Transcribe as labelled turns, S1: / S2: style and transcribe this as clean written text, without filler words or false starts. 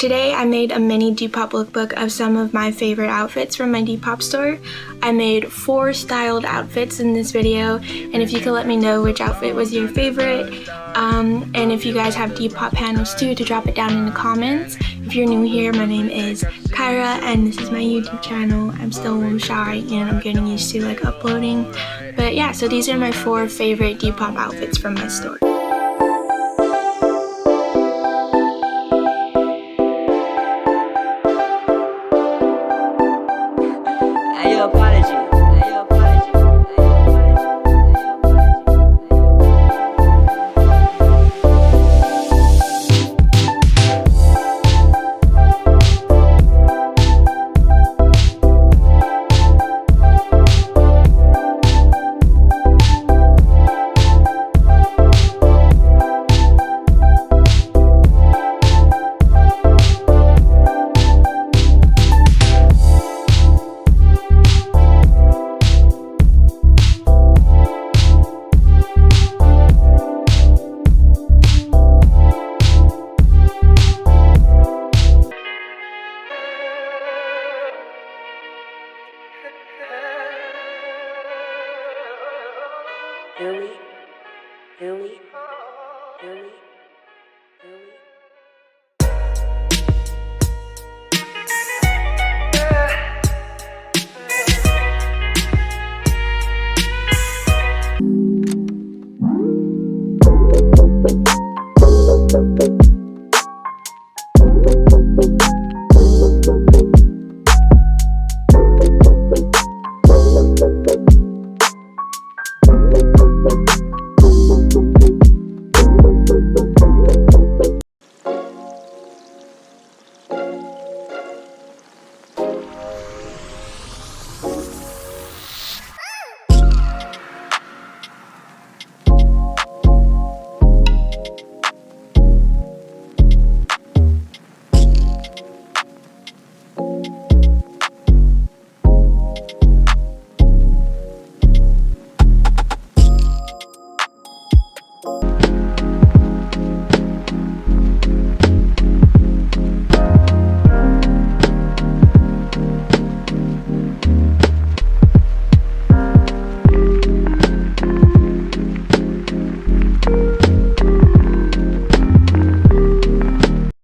S1: today I made a mini Depop lookbook of some of my favorite outfits from my Depop store. I made 4 styled outfits in this video, and if you could let me know which outfit was your favorite, and if you guys have Depop panels too, to drop it down in the comments. If you're new here, my name is Kyra and this is my YouTube channel. I'm still a little shy and I'm getting used to like uploading. But yeah, so these are my 4 favorite Depop outfits from my store.